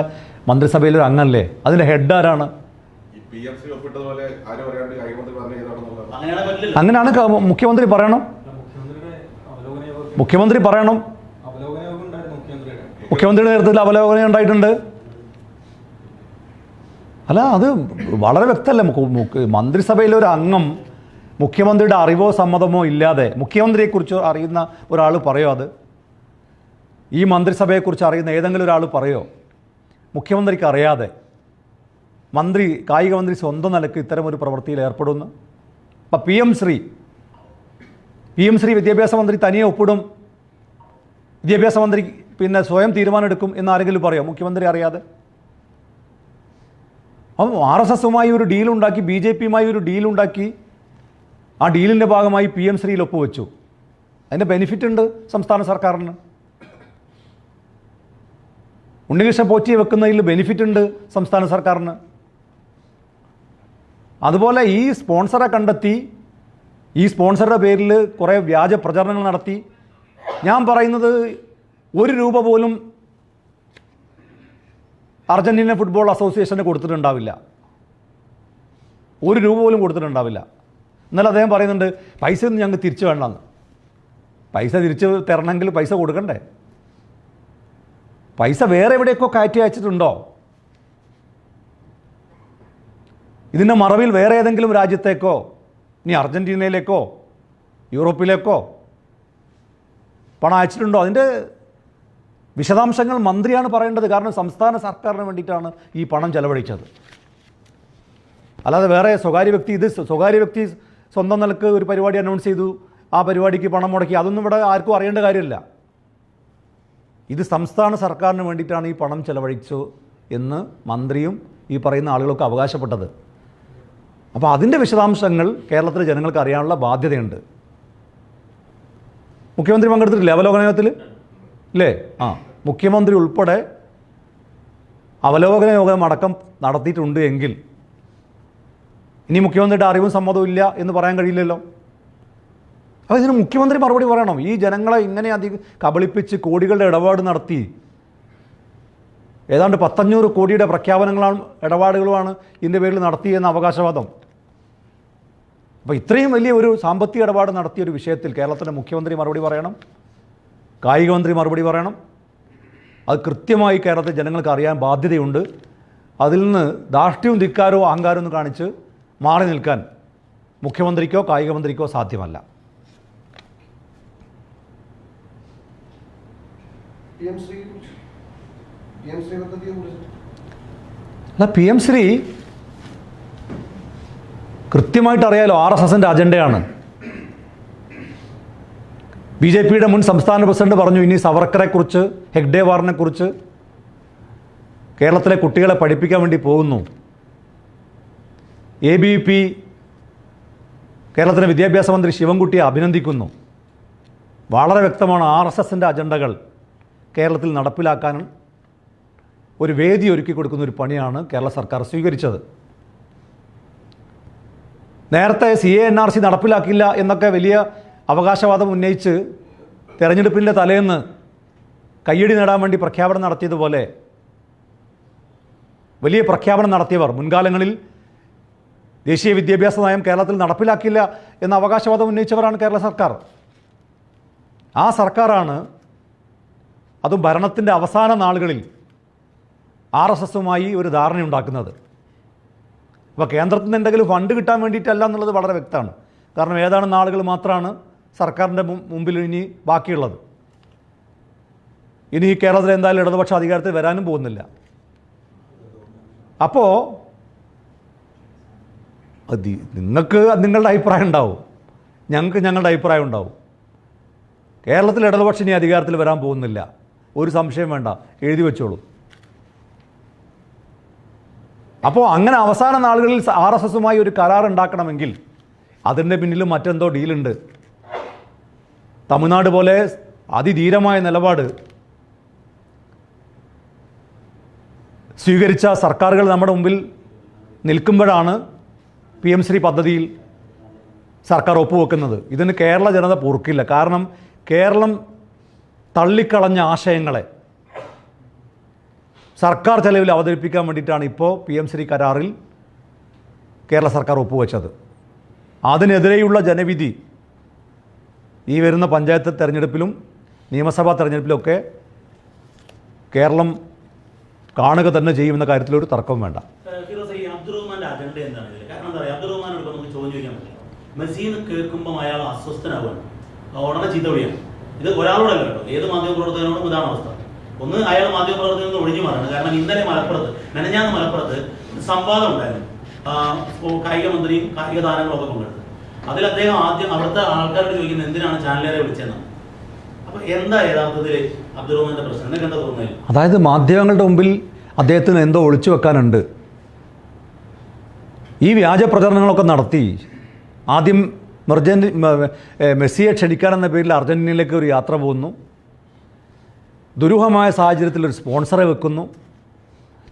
മന്ത്രിസഭയിൽ ഒരു അംഗമല്ലേ? അതിന്റെ ഹെഡ് ആരാണ്? അങ്ങനെയാണ് മുഖ്യമന്ത്രി പറയണം. മുഖ്യമന്ത്രിയുടെ നേതൃത്വത്തിൽ അവലോകനം ഉണ്ടായിട്ടുണ്ട്. അല്ല, അത് വളരെ വ്യക്തമല്ലേ? മന്ത്രിസഭയിലെ ഒരു അംഗം മുഖ്യമന്ത്രിയുടെ അറിവോ സമ്മതമോ ഇല്ലാതെ മുഖ്യമന്ത്രിയെക്കുറിച്ച് അറിയുന്ന ഒരാൾ പറയോ? അത് ഈ മന്ത്രിസഭയെക്കുറിച്ച് അറിയുന്ന ഏതെങ്കിലും ഒരാൾ പറയോ? മുഖ്യമന്ത്രിക്ക് അറിയാതെ കായിക മന്ത്രി സ്വന്തം നിലക്ക് ഇത്തരം ഒരു പ്രവൃത്തിയിൽ ഏർപ്പെടുന്നു. അപ്പം പി എം ശ്രീ വിദ്യാഭ്യാസ മന്ത്രി തനിയെ ഒപ്പിടും, വിദ്യാഭ്യാസ മന്ത്രി പിന്നെ സ്വയം തീരുമാനമെടുക്കും എന്നാരെങ്കിലും പറയോ മുഖ്യമന്ത്രി അറിയാതെ? അപ്പം RSSുമായി ഒരു ഡീലുണ്ടാക്കി, BJPയുമായി ഒരു ഡീലുണ്ടാക്കി, ആ ഡീലിൻ്റെ ഭാഗമായി PM ശ്രീയിൽ ഒപ്പുവെച്ചു. അതിൻ്റെ ബെനിഫിറ്റ് ഉണ്ട് സംസ്ഥാന സർക്കാരിന്. ഉണ്ണികൃഷ്ണൻ പോറ്റിയെ വെക്കുന്നതിൽ ബെനിഫിറ്റ് ഉണ്ട് സംസ്ഥാന സർക്കാരിന്. അതുപോലെ ഈ സ്പോൺസറെ കണ്ടെത്തി ഈ സ്പോൺസറുടെ പേരിൽ കുറേ വ്യാജ പ്രചരണങ്ങൾ നടത്തി. ഞാൻ പറയുന്നത് 1 രൂപ പോലും അർജന്റീന ഫുട്ബോൾ അസോസിയേഷന് കൊടുത്തിട്ടുണ്ടാവില്ല. 1 രൂപ പോലും കൊടുത്തിട്ടുണ്ടാവില്ല. എന്നാൽ അദ്ദേഹം പറയുന്നുണ്ട് പൈസ ഒന്നും ഞങ്ങൾക്ക് തിരിച്ചു വേണ്ടെന്ന്. പൈസ തിരിച്ച് തരണമെങ്കിൽ പൈസ കൊടുക്കണ്ടേ? പൈസ വേറെ എവിടെയൊക്കെ കയറ്റി അയച്ചിട്ടുണ്ടോ? ഇതിൻ്റെ മറവിൽ വേറെ ഏതെങ്കിലും രാജ്യത്തേക്കോ, ഇനി അർജന്റീനയിലേക്കോ യൂറോപ്പിലേക്കോ പണം അയച്ചിട്ടുണ്ടോ? അതിൻ്റെ വിശദാംശങ്ങൾ മന്ത്രിയാണ് പറയേണ്ടത്. കാരണം സംസ്ഥാന സർക്കാരിന് വേണ്ടിയിട്ടാണ് ഈ പണം ചെലവഴിച്ചത്. അല്ലാതെ വേറെ സ്വകാര്യ വ്യക്തി സ്വന്തം നിലക്ക് ഒരു പരിപാടി അനൗൺസ് ചെയ്തു, ആ പരിപാടിക്ക് പണം മുടക്കി, അതൊന്നും ഇവിടെ ആർക്കും അറിയേണ്ട കാര്യമില്ല. ഇത് സംസ്ഥാന സർക്കാരിന് വേണ്ടിയിട്ടാണ് ഈ പണം ചെലവഴിച്ചു എന്ന് മന്ത്രിയും ഈ പറയുന്ന ആളുകളൊക്കെ അവകാശപ്പെട്ടത്. അപ്പോൾ അതിൻ്റെ വിശദാംശങ്ങൾ കേരളത്തിലെ ജനങ്ങൾക്ക് അറിയാനുള്ള ബാധ്യതയുണ്ട്. മുഖ്യമന്ത്രി പങ്കെടുത്തിട്ടില്ലേ അവലോകന യോഗത്തിൽ? ഇല്ലേ? മുഖ്യമന്ത്രി ഉൾപ്പെടെ അവലോകന യോഗം അടക്കം നടത്തിയിട്ടുണ്ട് എങ്കിൽ ഇനി മുഖ്യമന്ത്രിയുടെ അറിവും സമ്മതവും ഇല്ല എന്ന് പറയാൻ കഴിയില്ലല്ലോ. അപ്പോൾ ഇതിന് മുഖ്യമന്ത്രി മറുപടി പറയണം. ഈ ജനങ്ങളെ ഇങ്ങനെ കബളിപ്പിച്ച് കോടികളുടെ ഇടപാട് നടത്തി ഏതാണ്ട് 500 കോടിയുടെ ഇടപാടുകളുമാണ് ഇതിൻ്റെ പേരിൽ നടത്തിയെന്ന അവകാശവാദം. അപ്പോൾ ഇത്രയും വലിയ ഒരു സാമ്പത്തിക ഇടപാട് നടത്തിയൊരു വിഷയത്തിൽ കേരളത്തിൻ്റെ മുഖ്യമന്ത്രി മറുപടി പറയണം, കായിക മന്ത്രി മറുപടി പറയണം. അത് കൃത്യമായി കേരളത്തിലെ ജനങ്ങൾക്ക് അറിയാൻ ബാധ്യതയുണ്ട്. അതിൽ നിന്ന് ധാർഷ്ട്യവും ധിക്കാരവും അഹങ്കാരവും ഒന്ന് കാണിച്ച് മാറി നിൽക്കാൻ മുഖ്യമന്ത്രിക്കോ കായിക മന്ത്രിക്കോ സാധ്യമല്ല. അല്ല, PM-ശ്രീ കൃത്യമായിട്ട് അറിയാലോ RSSൻ്റെ അജണ്ടയാണ്. BJPയുടെ മുൻ സംസ്ഥാന പ്രസിഡന്റ് പറഞ്ഞു ഇനി സവർക്കറെക്കുറിച്ച്, ഹെഗ്ഡേവാറിനെക്കുറിച്ച് കേരളത്തിലെ കുട്ടികളെ പഠിപ്പിക്കാൻ വേണ്ടി പോകുന്നു. ABVP കേരളത്തിലെ വിദ്യാഭ്യാസ മന്ത്രി ശിവൻകുട്ടിയെ അഭിനന്ദിക്കുന്നു. വളരെ വ്യക്തമാണ് RSSൻ്റെ അജണ്ടകൾ കേരളത്തിൽ നടപ്പിലാക്കാൻ ഒരു വേദി ഒരുക്കി കൊടുക്കുന്ന ഒരു പണിയാണ് കേരള സർക്കാർ സ്വീകരിച്ചത്. നേരത്തെ CA-NRC നടപ്പിലാക്കില്ല എന്നൊക്കെ വലിയ അവകാശവാദം ഉന്നയിച്ച് തെരഞ്ഞെടുപ്പിൻ്റെ തലേന്ന് കയ്യടി നേടാൻ വേണ്ടി പ്രഖ്യാപനം നടത്തിയതുപോലെ വലിയ പ്രഖ്യാപനം നടത്തിയവർ മുൻകാലങ്ങളിൽ ദേശീയ വിദ്യാഭ്യാസ നയം കേരളത്തിൽ നടപ്പിലാക്കില്ല എന്ന അവകാശവാദം ഉന്നയിച്ചവരാണ് കേരള സർക്കാർ. ആ സർക്കാരാണ് അതും ഭരണത്തിൻ്റെ അവസാന നാളുകളിൽ RSSുമായി ഒരു ധാരണയുണ്ടാക്കുന്നത്. അപ്പോൾ കേന്ദ്രത്തിൽ നിന്ന് എന്തെങ്കിലും ഫണ്ട് കിട്ടാൻ വേണ്ടിയിട്ടല്ല എന്നുള്ളത് വളരെ വ്യക്തമാണ്. കാരണം ഏതാനും നാളുകൾ മാത്രമാണ് സർക്കാരിൻ്റെ മുമ്പിൽ ഇനി ബാക്കിയുള്ളത്. ഇനി കേരളത്തിൽ എന്തായാലും ഇടതുപക്ഷ അധികാരത്തിൽ വരാനും പോകുന്നില്ല. അപ്പോൾ നിങ്ങൾക്ക് നിങ്ങളുടെ അഭിപ്രായം ഉണ്ടാവും, ഞങ്ങൾക്ക് ഞങ്ങളുടെ അഭിപ്രായം ഉണ്ടാവും. കേരളത്തിൽ ഇടതുപക്ഷം ഇനി അധികാരത്തിൽ വരാൻ പോകുന്നില്ല, ഒരു സംശയം വേണ്ട, എഴുതി വെച്ചോളൂ. അപ്പോൾ അങ്ങനെ അവസാന നാളുകളിൽ RSSുമായി ഒരു കരാർ ഉണ്ടാക്കണമെങ്കിൽ അതിൻ്റെ പിന്നിലും മറ്റെന്തോ ഡീലുണ്ട്. തമിഴ്നാട് പോലെ അതിധീരമായ നിലപാട് സ്വീകരിച്ച സർക്കാരുകൾ നമ്മുടെ മുമ്പിൽ നിൽക്കുമ്പോഴാണ് PM-ശ്രീ പദ്ധതിയിൽ സർക്കാർ ഒപ്പുവെക്കുന്നത്. ഇതിന് കേരള ജനത പൊറുക്കില്ല. കാരണം കേരളം തള്ളിക്കളഞ്ഞ ആശയങ്ങളെ സർക്കാർ ചെലവിൽ അവതരിപ്പിക്കാൻ വേണ്ടിയിട്ടാണ് ഇപ്പോൾ PM-ശ്രീ കരാറിൽ കേരള സർക്കാർ ഒപ്പുവെച്ചത്. അതിനെതിരെയുള്ള ജനവിധി ഈ വരുന്ന പഞ്ചായത്ത് തെരഞ്ഞെടുപ്പിലും നിയമസഭാ തെരഞ്ഞെടുപ്പിലുമൊക്കെ കേരളം കാണുക തന്നെ ചെയ്യുമെന്ന കാര്യത്തിലൊരു തർക്കവും വേണ്ട.
അബ്ദുറഹ്മാന്റെ അജണ്ട എന്താണ് ഇതിൽ? കാരണം എന്താ പറയുക, അബ്ദുറഹ്മാനോട് നമുക്ക് ചോദ്യം ചോദിക്കാൻ പറ്റില്ല. മെസ്സിന്ന് കേൾക്കുമ്പോൾ അയാൾ അസ്വസ്ഥനാവുകയാണ്, ഉടനെ ചീത്ത വിളിയാണ്. ഇത് ഒരാളോടല്ല കേട്ടോ, ഏത് മാധ്യമ പ്രവർത്തകനോടും ഇതാണ് അവസ്ഥ. ഒന്ന്, അയാൾ മാധ്യമ പ്രവർത്തകനിൽ നിന്ന് ഒഴിഞ്ഞു മാറാണ്. കാരണം ഇന്നലെ മെനഞ്ഞാന്ന് മലപ്പുറത്ത് സംവാദം ഉണ്ടായിരുന്നു, കായിക മന്ത്രിയും കായിക താരങ്ങളും ഒക്കെ പങ്കെടുത്ത്. അതിൽ അദ്ദേഹം ആദ്യം അവിടുത്തെ ആൾക്കാരോട് ചോദിക്കുന്നത് എന്തിനാണ് ചാനലുകാരെ വിളിച്ചതെന്നാണ്. അപ്പൊ എന്താ യഥാർത്ഥത്തിൽ അബ്ദുറഹ്മാന്റെ പ്രശ്നം? നിങ്ങൾക്ക് എന്താ തോന്നുന്നത്?
അതായത് മാധ്യമങ്ങളുടെ മുമ്പിൽ അദ്ദേഹത്തിന് എന്തോ ഒളിച്ചു വെക്കാനുണ്ട്. ഈ വ്യാജ പ്രചരണങ്ങളൊക്കെ നടത്തി ആദ്യം മെസ്സിയെ ക്ഷണിക്കാനെന്ന പേരിൽ അർജന്റീനയിലേക്ക് ഒരു യാത്ര പോകുന്നു. ദുരൂഹമായ സാഹചര്യത്തിൽ ഒരു സ്പോൺസറെ വെക്കുന്നു.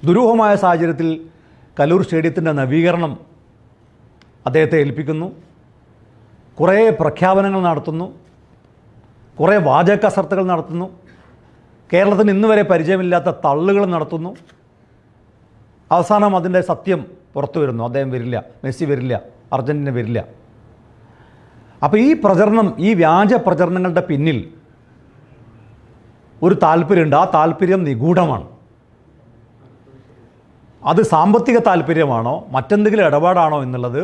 ദുരൂഹമായ സാഹചര്യത്തിൽ കലൂർ സ്റ്റേഡിയത്തിൻ്റെ നവീകരണം അദ്ദേഹത്തെ ഏൽപ്പിക്കുന്നു. കുറേ പ്രഖ്യാപനങ്ങൾ നടത്തുന്നു, കുറേ വാചക കസർത്തുകൾ നടത്തുന്നു, കേരളത്തിന് ഇന്ന് വരെ പരിചയമില്ലാത്ത തള്ളുകൾ നടത്തുന്നു. അവസാനം അതിൻ്റെ സത്യം പുറത്തു വരുന്നു. അദ്ദേഹം വരില്ല, മെസ്സി വരില്ല, അർജൻറ്റീന വരില്ല. അപ്പോൾ ഈ പ്രചരണം, ഈ വ്യാജ പ്രചരണങ്ങളുടെ പിന്നിൽ ഒരു താല്പര്യമുണ്ട്. ആ താല്പര്യം നിഗൂഢമാണ്. അത് സാമ്പത്തിക താല്പര്യമാണോ മറ്റെന്തെങ്കിലും ഇടപാടാണോ എന്നുള്ളത്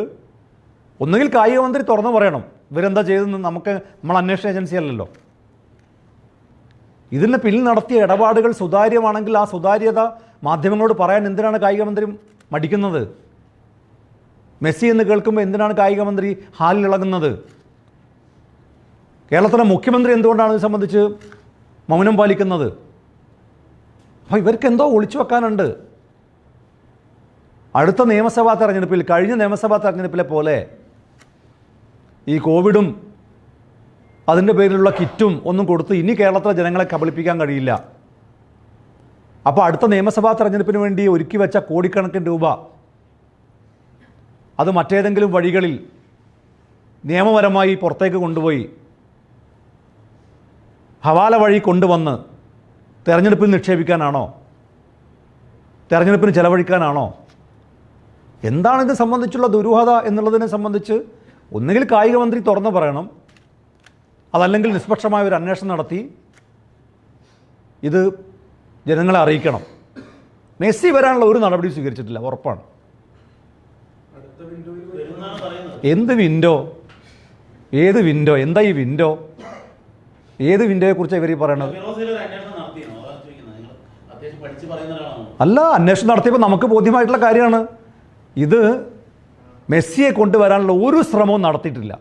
ഒന്നുകിൽ കായിക മന്ത്രി തുറന്നു പറയണം. ഇവരെന്താ ചെയ്തതെന്ന് നമ്മൾ അന്വേഷണ ഏജൻസി അല്ലല്ലോ. ഇതിന് പിന്നിൽ നടത്തിയ ഇടപാടുകൾ സുതാര്യമാണെങ്കിൽ ആ സുതാര്യത മാധ്യമങ്ങളോട് പറയാൻ എന്തിനാണ് കായിക മന്ത്രി മടിക്കുന്നത്? മെസ്സി എന്ന് കേൾക്കുമ്പോൾ എന്തിനാണ് കായിക മന്ത്രി ഹാലിലിളകുന്നത്? കേരളത്തിലെ മുഖ്യമന്ത്രി എന്തുകൊണ്ടാണ് ഇത് സംബന്ധിച്ച് മൗനം പാലിക്കുന്നത്? അപ്പോൾ ഇവർക്ക് എന്തോ ഒളിച്ചു വെക്കാനുണ്ട്. അടുത്ത നിയമസഭാ തെരഞ്ഞെടുപ്പിൽ, കഴിഞ്ഞ നിയമസഭാ തെരഞ്ഞെടുപ്പിലെ പോലെ ഈ കോവിഡും അതിൻ്റെ പേരിലുള്ള കിറ്റും ഒന്നും കൊടുത്ത് ഇനി കേരളത്തിലെ ജനങ്ങളെ കബളിപ്പിക്കാൻ കഴിയില്ല. അപ്പോൾ അടുത്ത നിയമസഭാ തെരഞ്ഞെടുപ്പിന് വേണ്ടി ഒരുക്കി വെച്ച കോടിക്കണക്കിന് രൂപ അത് മറ്റേതെങ്കിലും വഴികളിൽ നിയമപരമായി പുറത്തേക്ക് കൊണ്ടുപോയി ഹവാല വഴി കൊണ്ടുവന്ന് തെരഞ്ഞെടുപ്പിൽ നിക്ഷേപിക്കാനാണോ? തെരഞ്ഞെടുപ്പിന് ചെലവഴിക്കാനാണോ? എന്താണ് ഇത് സംബന്ധിച്ചുള്ള ദുരൂഹത എന്നുള്ളതിനെ സംബന്ധിച്ച് ഒന്നുകിൽ കായിക മന്ത്രി തുറന്നു പറയണം, അതല്ലെങ്കിൽ നിഷ്പക്ഷമായ ഒരു അന്വേഷണം നടത്തി ഇത് ജനങ്ങളെ അറിയിക്കണം. മെസ്സി വരാനുള്ള ഒരു നടപടി സ്വീകരിച്ചിട്ടില്ല, ഉറപ്പാണ്. എന്ത് വിൻഡോ? ഏത് വിൻഡോ? എന്താ ഈ വിൻഡോ? ഏത് വിൻഡോയെക്കുറിച്ചാണ് ഇവർ ഈ പറയണത്? അല്ല, അന്വേഷണം നടത്തിയപ്പോൾ നമുക്ക് ബോധ്യമായിട്ടുള്ള കാര്യമാണ്. ഇത് മെസ്സിയെ കൊണ്ടുവരാനുള്ള ഒരു ശ്രമവും നടത്തിയിട്ടില്ല.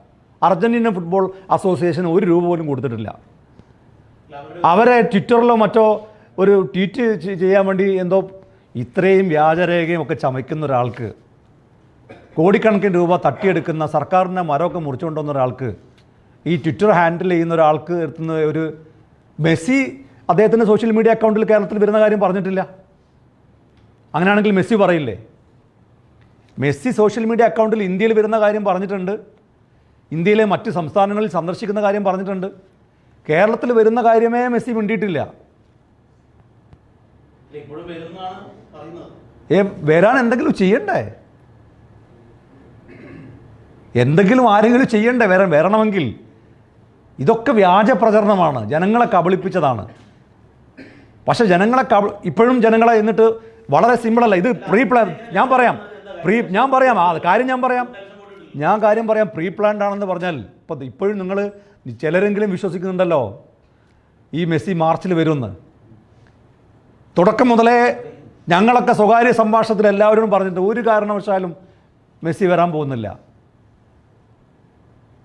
അർജന്റീന ഫുട്ബോൾ അസോസിയേഷൻ ഒരു രൂപ പോലും കൊടുത്തിട്ടില്ല. അവരെ ട്വിറ്ററിലോ മറ്റോ ഒരു ട്വീറ്റ് ചെയ്യാൻ വേണ്ടി എന്തോ ഇത്രയും വ്യാജരേഖയും ഒക്കെ ചമയ്ക്കുന്ന ഒരാൾക്ക്, കോടിക്കണക്കിന് രൂപ തട്ടിയെടുക്കുന്ന, സർക്കാരിൻ്റെ മരമൊക്കെ മുറിച്ചുകൊണ്ടുവന്ന ഒരാൾക്ക്, ഈ ട്വിറ്റർ ഹാൻഡിൽ ചെയ്യുന്ന ഒരാൾക്ക് എത്തുന്ന ഒരു മെസ്സി അദ്ദേഹത്തിൻ്റെ സോഷ്യൽ മീഡിയ അക്കൗണ്ടിൽ കേരളത്തിൽ വരുന്ന കാര്യം പറഞ്ഞിട്ടില്ല. അങ്ങനെയാണെങ്കിൽ മെസ്സി പറയില്ലേ? മെസ്സി സോഷ്യൽ മീഡിയ അക്കൗണ്ടിൽ ഇന്ത്യയിൽ വരുന്ന കാര്യം പറഞ്ഞിട്ടുണ്ട്, ഇന്ത്യയിലെ മറ്റ് സംസ്ഥാനങ്ങളിൽ സന്ദർശിക്കുന്ന കാര്യം പറഞ്ഞിട്ടുണ്ട്. കേരളത്തിൽ വരുന്ന കാര്യമേ മെസ്സി മിണ്ടിയിട്ടില്ല. വരാൻ എന്തെങ്കിലും ചെയ്യണ്ടേ? എന്തെങ്കിലും ആരെങ്കിലും ചെയ്യണ്ടേ വരണമെങ്കിൽ? ഇതൊക്കെ വ്യാജ പ്രചരണമാണ്, ജനങ്ങളെ കബളിപ്പിച്ചതാണ്. പക്ഷെ ജനങ്ങളെ ഇപ്പോഴും ജനങ്ങളെ എന്നിട്ട് വളരെ സിമ്പിളല്ല. ഇത് പ്രീ പ്ലാൻ. ഞാൻ പറയാം പ്രീ പ്ലാൻഡ് ആണെന്ന് പറഞ്ഞാൽ ഇപ്പോഴും നിങ്ങൾ ചിലരെങ്കിലും വിശ്വസിക്കുന്നുണ്ടല്ലോ ഈ മെസ്സി മാർച്ചിൽ വരുമെന്ന്. തുടക്കം മുതലേ ഞങ്ങളൊക്കെ സ്വകാര്യ സംഭാഷണത്തിൽ എല്ലാവരും പറഞ്ഞിട്ട് ഒരു കാരണവശാലും മെസ്സി വരാൻ പോകുന്നില്ല.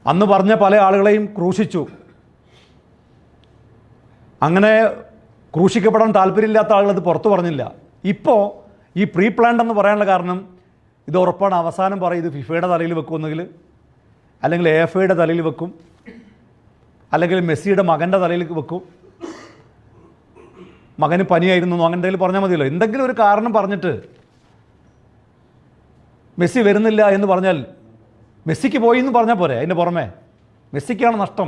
അന്ന് പറഞ്ഞ പല ആളുകളെയും ക്രൂശിച്ചു. അങ്ങനെ ക്രൂശിക്കപ്പെടാൻ താല്പര്യമില്ലാത്ത ആളുകൾ അത് പുറത്തു പറഞ്ഞില്ല. ഇപ്പോൾ ഈ പ്രീ പ്ലാൻഡ് എന്ന് പറയാനുള്ള കാരണം ഇത് ഉറപ്പാണ്. അവസാനം പറയും ഇത് ഫിഫയുടെ തലയിൽ വെക്കുമെന്നെങ്കിൽ, അല്ലെങ്കിൽ AFAയുടെ തലയിൽ വെക്കും, അല്ലെങ്കിൽ മെസ്സിയുടെ മകൻ്റെ തലയിൽ വെക്കും. മകന് പനിയായിരുന്നു അങ്ങനെ എന്തെങ്കിലും പറഞ്ഞാൽ മതിയല്ലോ. എന്തെങ്കിലും ഒരു കാരണം പറഞ്ഞിട്ട് മെസ്സി വരുന്നില്ല എന്ന് പറഞ്ഞാൽ മെസ്സിക്ക് പോയി എന്ന് പറഞ്ഞാൽ പോരെ. അതിൻ്റെ പുറമെ മെസ്സിക്കാണ് നഷ്ടം.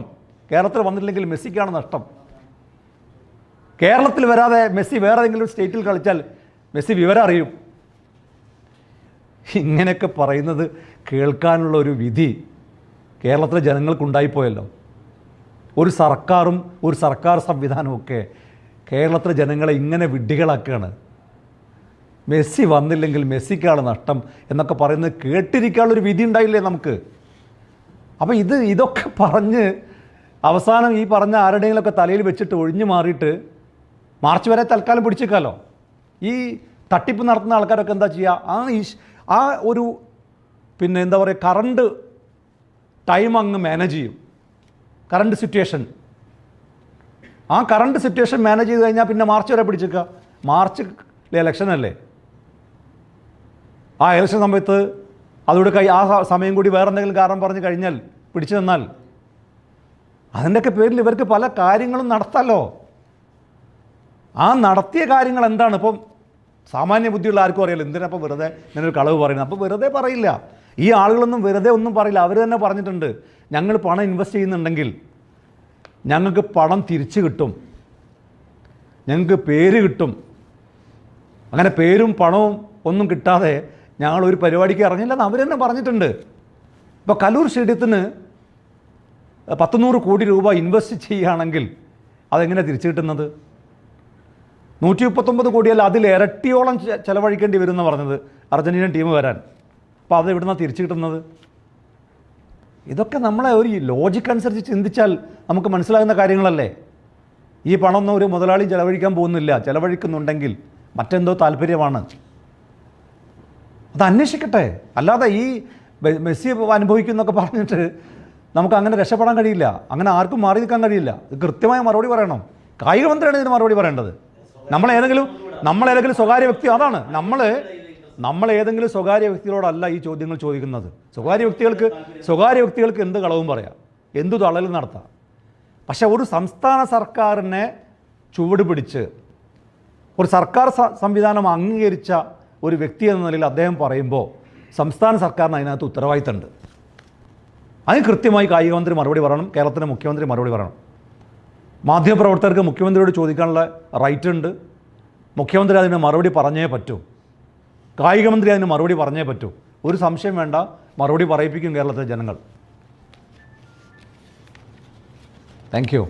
കേരളത്തിൽ വന്നില്ലെങ്കിൽ മെസ്സിക്കാണ് നഷ്ടം. കേരളത്തിൽ വരാതെ മെസ്സി വേറെ ഏതെങ്കിലും സ്റ്റേറ്റിൽ കളിച്ചാൽ മെസ്സി വിവരം അറിയും. ഇങ്ങനെയൊക്കെ പറയുന്നത് കേൾക്കാനുള്ള ഒരു വിധി കേരളത്തിലെ ജനങ്ങൾക്കുണ്ടായിപ്പോയല്ലോ. ഒരു സർക്കാരും ഒരു സർക്കാർ സംവിധാനമൊക്കെ കേരളത്തിലെ ജനങ്ങളെ ഇങ്ങനെ വിഡ്ഢികളാക്കുകയാണ്. മെസ്സി വന്നില്ലെങ്കിൽ മെസ്സിക്കാണ് നഷ്ടം എന്നൊക്കെ പറയുന്നത് കേട്ടിരിക്കാനുള്ളൊരു വിധി ഉണ്ടായില്ലേ നമുക്ക്? അപ്പോൾ ഇതൊക്കെ പറഞ്ഞ് അവസാനം ഈ പറഞ്ഞ ആരുടെയെങ്കിലുമൊക്കെ തലയിൽ വെച്ചിട്ട് ഒഴിഞ്ഞു മാറിയിട്ട് മാർച്ച് വരെ തൽക്കാലം പിടിച്ചേക്കാമല്ലോ. ഈ തട്ടിപ്പ് നടത്തുന്ന ആൾക്കാരൊക്കെ എന്താ ചെയ്യുക? ആ ഒരു എന്താ പറയുക, കറണ്ട് ടൈം അങ്ങ് മാനേജ് ചെയ്യും. കറണ്ട് സിറ്റുവേഷൻ, ആ കറണ്ട് സിറ്റുവേഷൻ മാനേജ് ചെയ്ത് കഴിഞ്ഞാൽ പിന്നെ മാർച്ച് വരെ പിടിച്ചേക്കുക. മാർച്ച് ഇലക്ഷനല്ലേ? ആ ഇലക്ഷൻ സമയത്ത് അതോടെ ആ സമയം കൂടി വേറെ എന്തെങ്കിലും കാരണം പറഞ്ഞ് കഴിഞ്ഞാൽ പിടിച്ചു നിന്നാൽ അതിൻ്റെയൊക്കെ പേരിൽ ഇവർക്ക് പല കാര്യങ്ങളും നടത്താമല്ലോ. ആ നടത്തിയ കാര്യങ്ങൾ എന്താണ്? ഇപ്പം സാമാന്യ ബുദ്ധിയുള്ള ആർക്കും അറിയില്ല എന്തിനാ അപ്പോൾ വെറുതെ ഇങ്ങനൊരു കളവ് പറയുന്നത്. അപ്പോൾ വെറുതെ പറയില്ല, ഈ ആളുകളൊന്നും വെറുതെ ഒന്നും പറയില്ല. അവർ തന്നെ പറഞ്ഞിട്ടുണ്ട്, ഞങ്ങൾ പണം ഇൻവെസ്റ്റ് ചെയ്യുന്നുണ്ടെങ്കിൽ ഞങ്ങൾക്ക് പണം തിരിച്ചു കിട്ടും, ഞങ്ങൾക്ക് പേര് കിട്ടും. അങ്ങനെ പേരും പണവും ഒന്നും കിട്ടാതെ ഞങ്ങളൊരു പരിപാടിക്ക് ഇറങ്ങില്ലെന്ന് അവർ തന്നെ പറഞ്ഞിട്ടുണ്ട്. ഇപ്പോൾ കലൂർ സ്റ്റേഡിയത്തിന് 100 കോടി രൂപ ഇൻവെസ്റ്റ് ചെയ്യുകയാണെങ്കിൽ അതെങ്ങനെ തിരിച്ചു കിട്ടുന്നത്? 139 കോടിയല്ല, അതിൽ ഇരട്ടിയോളം ചിലവഴിക്കേണ്ടി വരും എന്ന് പറഞ്ഞത് അർജൻറ്റീന ടീം വരാൻ. അപ്പോൾ അത് എവിടുന്നാണ് തിരിച്ചു കിട്ടുന്നത്? ഇതൊക്കെ നമ്മളെ ഒരു ലോജിക്ക് അനുസരിച്ച് ചിന്തിച്ചാൽ നമുക്ക് മനസ്സിലാകുന്ന കാര്യങ്ങളല്ലേ. ഈ പണമൊന്നും ഒരു മുതലാളി ചിലവഴിക്കാൻ പോകുന്നില്ല. ചിലവഴിക്കുന്നുണ്ടെങ്കിൽ മറ്റെന്തോ താല്പര്യമാണ്. അത് അന്വേഷിക്കട്ടെ. അല്ലാതെ ഈ മെസ്സി അനുഭവിക്കുന്നൊക്കെ പറഞ്ഞിട്ട് നമുക്ക് അങ്ങനെ രക്ഷപ്പെടാൻ കഴിയില്ല. അങ്ങനെ ആർക്കും മാറി നിൽക്കാൻ കഴിയില്ല. ഇത് കൃത്യമായ മറുപടി പറയണം. കായിക മന്ത്രിയാണ് ഇതിന് മറുപടി പറയേണ്ടത്. നമ്മളേതെങ്കിലും സ്വകാര്യ വ്യക്തി, അതാണ് നമ്മൾ ഏതെങ്കിലും സ്വകാര്യ വ്യക്തികളോടല്ല ഈ ചോദ്യങ്ങൾ ചോദിക്കുന്നത്. സ്വകാര്യ വ്യക്തികൾക്ക് എന്ത് കളവും പറയാം, എന്തു തള്ളലും നടത്താം. പക്ഷെ ഒരു സംസ്ഥാന സർക്കാരിനെ ചുവട് പിടിച്ച് ഒരു സർക്കാർ സംവിധാനം അംഗീകരിച്ച ഒരു വ്യക്തി എന്ന നിലയിൽ അദ്ദേഹം പറയുമ്പോൾ സംസ്ഥാന സർക്കാരിന് അതിനകത്ത് ഉത്തരവാദിത്തമുണ്ട്. അതിന് കൃത്യമായി കായിക മന്ത്രി മറുപടി പറയണം, കേരളത്തിലെ മുഖ്യമന്ത്രി മറുപടി പറയണം. മാധ്യമപ്രവർത്തകർക്ക് മുഖ്യമന്ത്രിയോട് ചോദിക്കാനുള്ള റൈറ്റ് ഉണ്ട്. മുഖ്യമന്ത്രി അതിന് മറുപടി പറഞ്ഞേ പറ്റൂ. കായിക മന്ത്രി അതിന് മറുപടി പറഞ്ഞേ പറ്റൂ. ഒരു സംശയം വേണ്ട, മറുപടി പറയിപ്പിക്കും കേരളത്തിലെ ജനങ്ങൾ. Thank you.